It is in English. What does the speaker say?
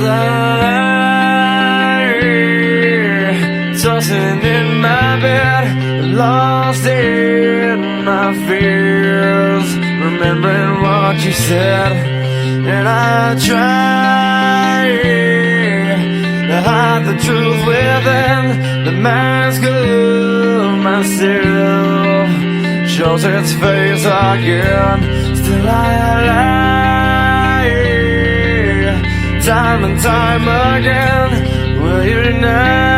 lie, tossing in my bed, lost in my fears, remembering what you said. And I try to hide the truth within the mask of myself, shows its face again. Still I lie, time and time again. Will you deny